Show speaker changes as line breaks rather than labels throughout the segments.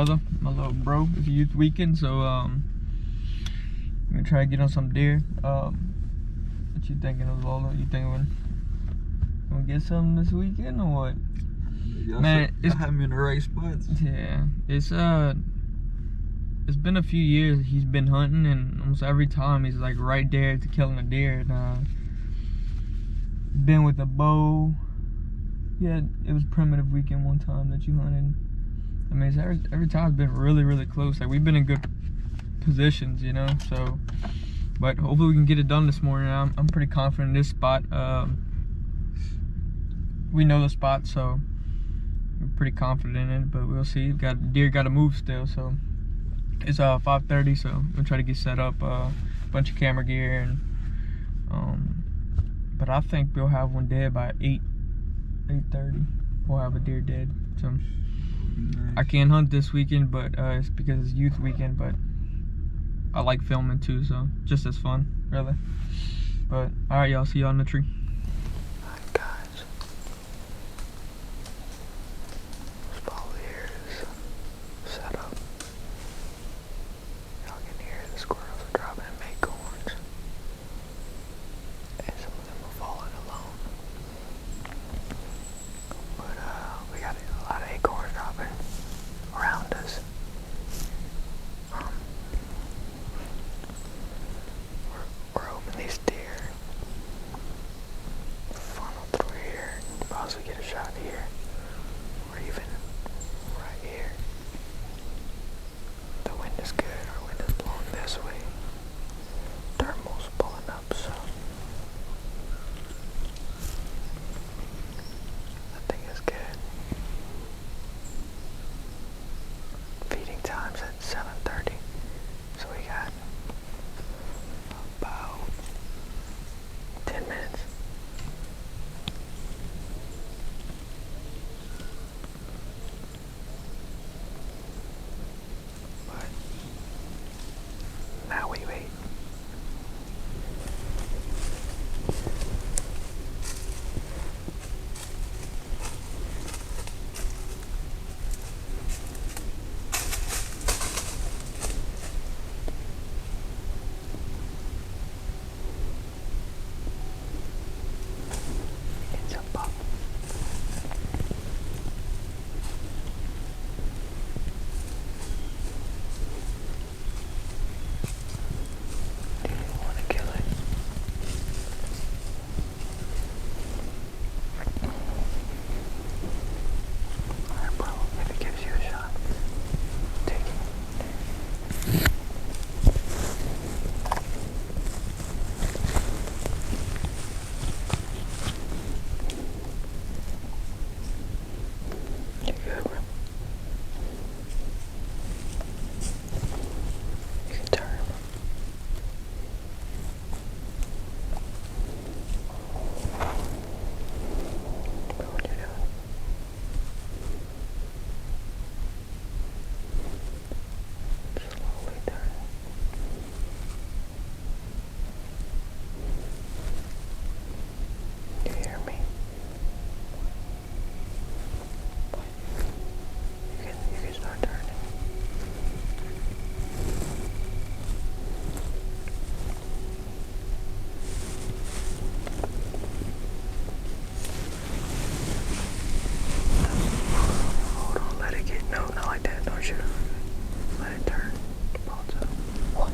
brother, my little bro. It's a youth weekend, so I'm gonna try to get on some deer. What you thinking, Osvaldo? You thinking we'll get something this weekend or what?
Man, it's have me in the right spots.
Yeah, it's been a few years he's been hunting, and almost every time he's like right there to killing a deer. And been with a bow. Yeah, it was primitive weekend one time that you hunted. I mean, it's every time it's been really, really close. Like, we've been in good positions, you know. So, but hopefully we can get it done this morning. I'm pretty confident in this spot. We know the spot, so we're pretty confident in it. But we'll see. Deer got to move still, so it's 5:30. So we'll try to get set up, a bunch of camera gear, and but I think we'll have one dead by 8:30. We'll have a deer dead. So nice. I can't hunt this weekend, but it's because it's youth weekend. But I like filming too, so just as fun, really. But all right, y'all. See y'all in the tree.
Alright, guys. Osvaldo here is set up. Y'all can hear the squirrels are dropping acorns, and some of them are falling alone. But we got a lot of acorns dropping around us. We're hoping these deer funnel through here, possibly get a shot here, or even right here. The wind is good. Our wind is blowing this way. Thermal's pulling up, so I think it's good. Feeding time's at 7:30, so we got about 10 minutes. But now we wait. It's a buck. Do you want to kill it? Alright, bro, if it gives you a shot, take it. You good, bro? You can turn. But what you doing? Slowly turn. You hear me? You can start turning. Hold on, let it get, no, not like that, don't shoot. Let it turn broadside. What?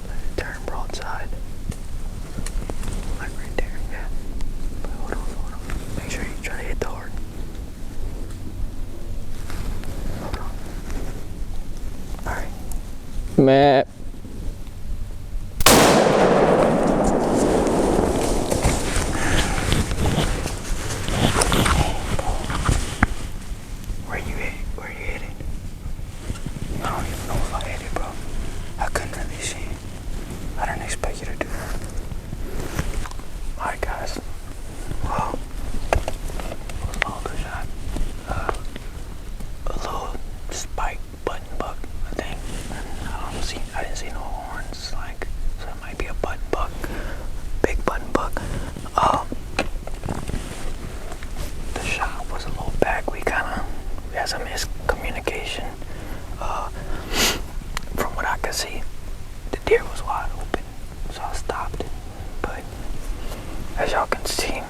Let it turn broadside. Like right there, yeah. But hold on. Make sure you try to hit the horn. Hold on. Alright.
Matt.
Where you hit it? I don't even know if I hit it, bro. I couldn't really see. I didn't expect you to do that. Alright, guys. Whoa. Osvaldo shot a little spike button buck, I think. I didn't see no horns, like, so it might be a button buck. Big button buck. The shot was a little back. We had some miscommunication. as y'all can see,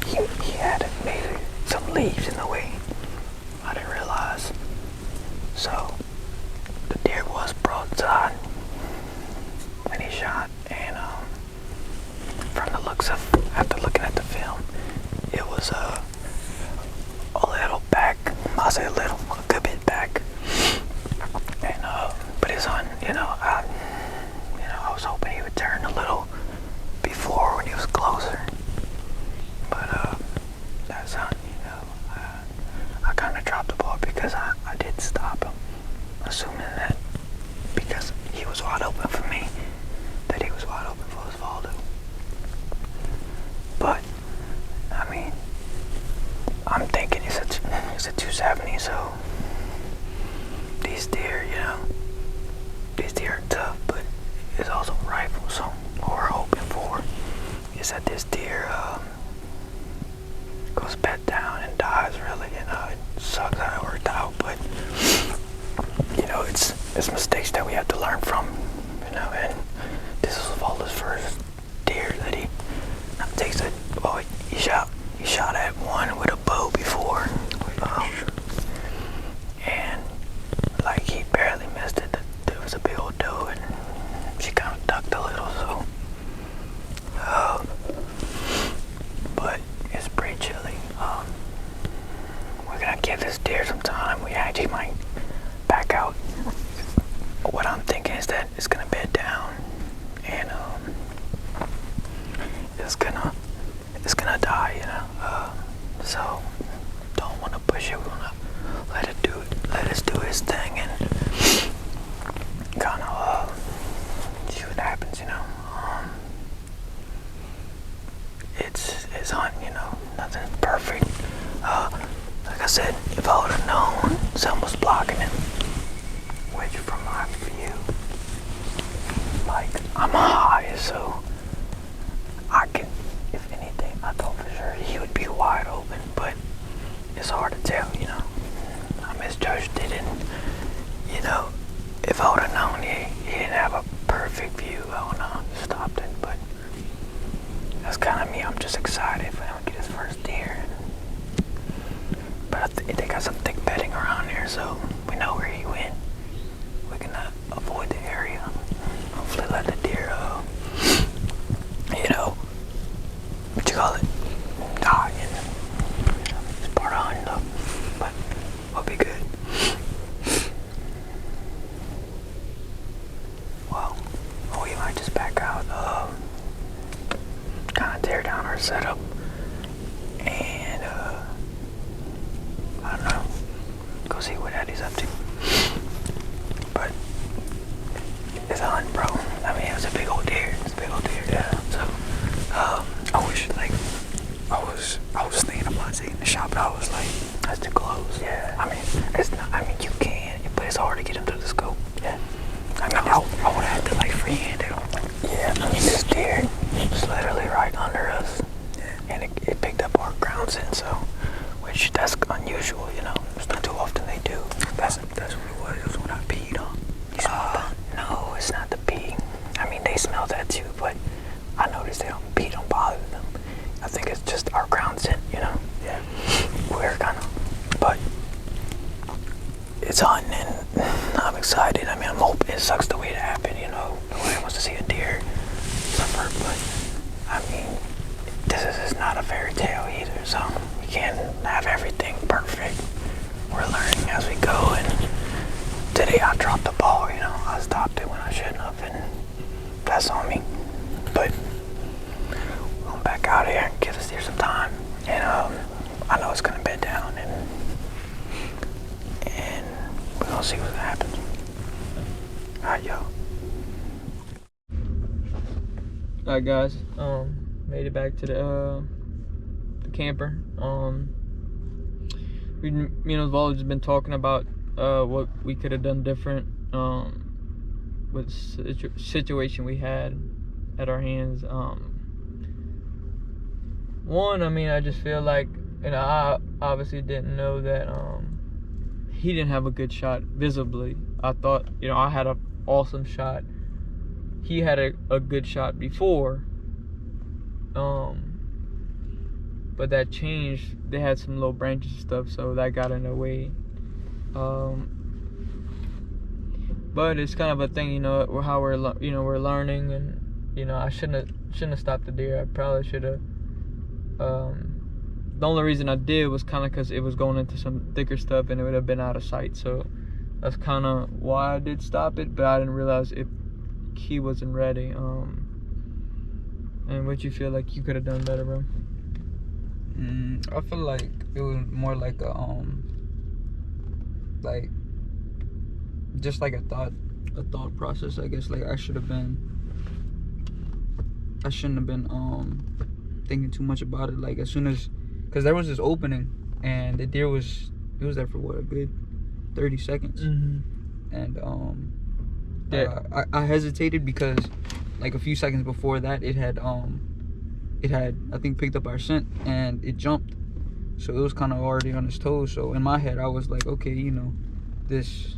he had maybe some leaves in the way. I didn't realize. So the deer was broadside when he shot, and from the looks of, after looking at the film, it was a little back. I'll say a good bit back. And but his hunt, I was hoping he would turn a little before when he was closer. But that's hunt, I kind of dropped the ball because I did stop him, assuming that because he was wide open for me, that he was wide open for Osvaldo. But I mean, I'm thinking it's a 270, so these deer, these deer are tough, but it's also rifle. So what we're hoping for is that this deer goes bed down and dies. Really, it sucks how it worked out, but it's mistakes that we have to learn from, and this is Osvaldo's first deer that he takes it. Well, he shot at one with a bow before, and like he barely missed it. There was a big old doe, and she kind of ducked a little, so but it's pretty chilly. We're gonna give this deer some time. We actually might back out. What I'm thinking is that it's gonna bed down, and it's gonna die, so don't want to push it. We want to let us do its thing, and kind of see what happens, it's hunting, nothing's perfect. Like I said, if I would have known something was blocking him, which from my view, like, I'm high, so I can, if anything, I thought for sure he would be wide open, but it's hard to tell, I misjudged it, and, if I would have known he didn't have a perfect view, I would have stopped it, but that's kind of me. I'm just excited for him to get his first deer. But they got some thick bedding around here, so we know where he went. We can avoid the area. Hopefully let the deer, what you call it, die. It's part of hunting though, but we'll be good. Well, we might just back out, kind of tear down our setup, and I don't know, go see what Eddie's up to. But it's a hunt, bro. I mean, it was a big old deer. It's a big old deer. Yeah. So I wish, like, I was thinking about taking the shot, but I was like, that's too close. Yeah. I mean, it's not. I mean, you can, but it's hard to get him through the scope. Yeah. I mean, I would have to like freehand it. Yeah. I mean, this deer was literally right under us, and it picked up our ground scent. So, which that's unusual. It's not too often they do. That's what it was. It was when I peed on. You smelled that? No, it's not the pee. I mean, they smell that too, but I noticed pee don't bother them. I think it's just our ground scent, Yeah. We're kind of, but it's hunting, and I'm excited. I mean, I'm hoping it sucks the way it happened, Nobody wants to see a deer suffer, but I mean, this is not a fairy tale either, so we can't have everything perfect. We're learning as we go, and today I dropped the ball, I stopped it when I shouldn't have, and that's on me. But we're going back out here and give this deer some time, and I know it's gonna bed down, and we're gonna see what happens. Alright, yo.
Alright, guys. Made it back to the camper. Me and Osvaldo just been talking about what we could have done different with the situation we had at our hands. One, I mean, I just feel like, I obviously didn't know that he didn't have a good shot visibly. I thought, I had an awesome shot. He had a good shot before, But that changed. They had some little branches and stuff, so that got in the way. But it's kind of a thing, you know, how we're learning, and you know, I shouldn't have stopped the deer. I probably should have. The only reason I did was kind of because it was going into some thicker stuff, and it would have been out of sight. So that's kind of why I did stop it. But I didn't realize he wasn't ready. And what you feel like you could have done better, bro?
I feel like it was more like a like just like a thought process, I guess. Like I shouldn't have been thinking too much about it. Like as soon as, because there was this opening and the deer was there for what, a good 30 seconds. And I hesitated because like a few seconds before that it had I think picked up our scent and it jumped, so it was kind of already on its toes. So in my head I was like, okay, you know, this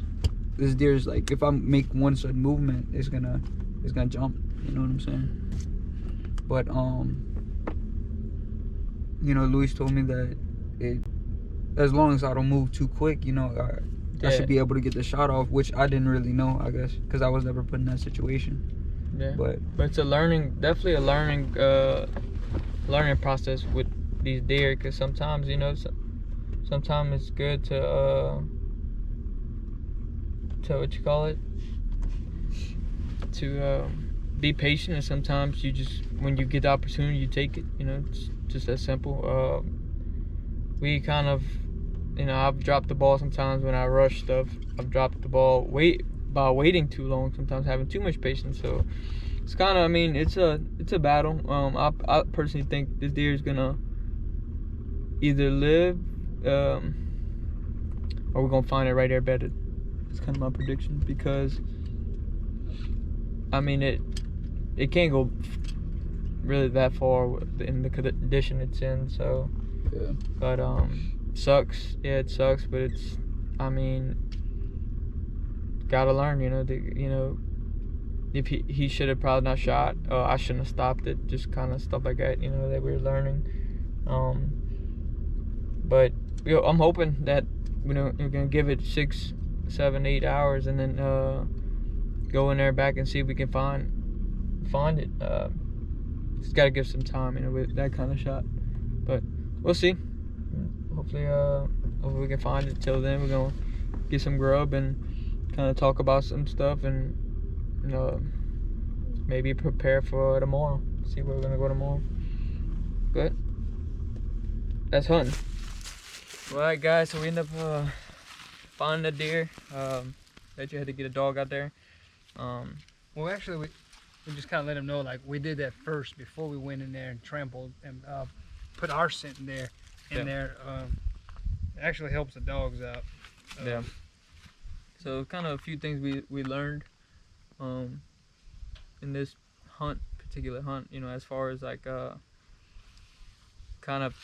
deer's like, if I make one sudden movement, it's gonna jump, you know what I'm saying? But you know, Luis told me that as long as I don't move too quick, you know, I should be able to get the shot off, which I didn't really know, I guess, because I was never put in that situation.
Yeah. But it's definitely a learning process with these deer, because sometimes, you know, sometimes it's good to what you call it, to be patient, and sometimes you just, when you get the opportunity, you take it. You know, it's just that simple. We kind of, you know, I've dropped the ball sometimes when I rush stuff. I've dropped the ball by waiting too long, sometimes having too much patience. So it's kind of, I mean, it's a battle. I personally think this deer is gonna either live, or we're gonna find it right there bedded. It's kind of my prediction, because I mean, it can't go really that far in the condition it's in. So
yeah.
But sucks. Yeah, it sucks. But it's, I mean, gotta learn. You know, if he should have probably not shot. I shouldn't have stopped it. Just kind of stuff like that. You know, that we're learning. But you know, I'm hoping that, you know, we're gonna give it 6, 7, 8 hours, and then go in there back and see if we can find it. Just gotta give some time, you know, with that kind of shot. But we'll see. Hopefully we can find it. Till then, we're gonna get some grub and kind of talk about some stuff, and you know, maybe prepare for tomorrow. See where we're gonna go tomorrow. Good. That's hunting. Alright, guys. So we end up finding a deer. That you had to get a dog out there.
Well, actually, we just kind of let him know, like, we did that first before we went in there and trampled and put our scent in there. It actually helps the dogs out.
Yeah. So kind of a few things we learned in this particular hunt, you know, as far as like kind of,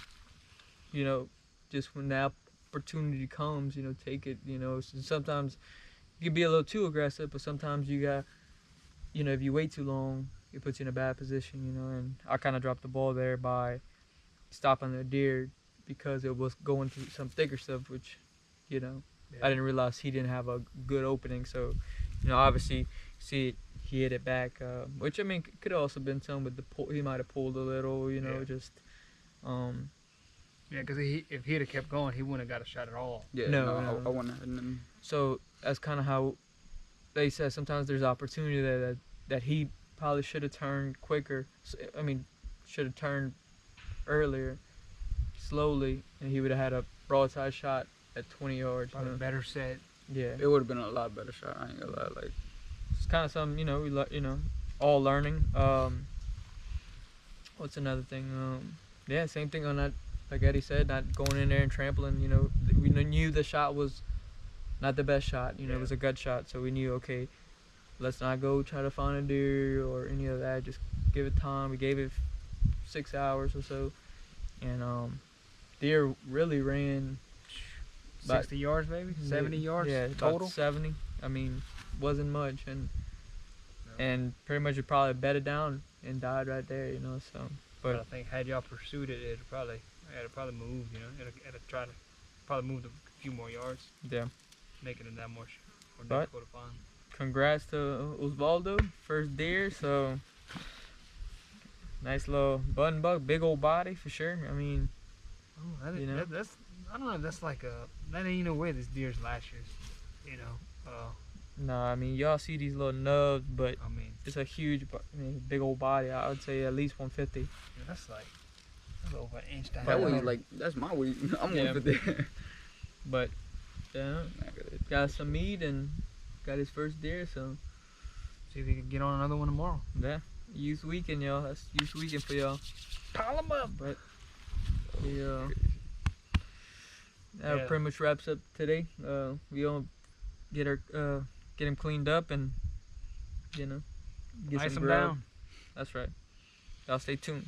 you know, just when the opportunity comes, you know, take it. You know, sometimes you can be a little too aggressive, but sometimes you got, you know, if you wait too long, it puts you in a bad position, you know. And I kind of dropped the ball there by stopping the deer because it was going through some thicker stuff, which, you know, I didn't realize he didn't have a good opening. So, you know, obviously, see, he hit it back, which, I mean, could also been some with the pull. He might have pulled a little, you know, just.
Yeah, because if he'd have kept going, he wouldn't have got a shot at all.
Yeah, no. I wouldn't have.
So that's kind of how they said sometimes there's opportunity that he probably should have turned quicker. I mean, should have turned earlier, slowly, and he would have had a broadside shot at 20 yards.
Probably a better set.
Yeah.
It would have been a lot better shot. I ain't gonna lie. Like,
it's kind of something, you know, all learning. What's another thing? Yeah, same thing on that. Like Eddie said, not going in there and trampling. You know, we knew the shot was not the best shot. You know, it was a gut shot, so we knew, okay, let's not go try to find a deer or any of that. Just give it time. We gave it 6 hours or so, and deer really ran
60 yards, maybe 70 yards.
Yeah,
total.
About 70. I mean, wasn't much, and pretty much it probably bedded down and died right there. You know, so.
But I think had y'all pursued it, it'd probably move. You know, it'd try to probably move a few more yards.
Yeah.
Making it that more
But
difficult to find.
Congrats to Osvaldo, first deer. So nice little button buck, big old body for sure. I mean,
that's I don't know. That's like that ain't no way this deer's last year's. You know.
No, I mean y'all see these little nubs, but
I mean
it's a huge, big old body. I would say at least 150.
Yeah, that's over an inch.
That weight, like, that's my weight. I'm 150.
But yeah, got some meat and got his first deer, so
see if we can get on another one tomorrow.
Yeah, youth weekend, y'all. That's youth weekend for y'all.
Pile them up.
But yeah, that pretty much wraps up today. We all get him cleaned up and get
Ice
some
him
grub.
down.
That's right. Y'all stay tuned.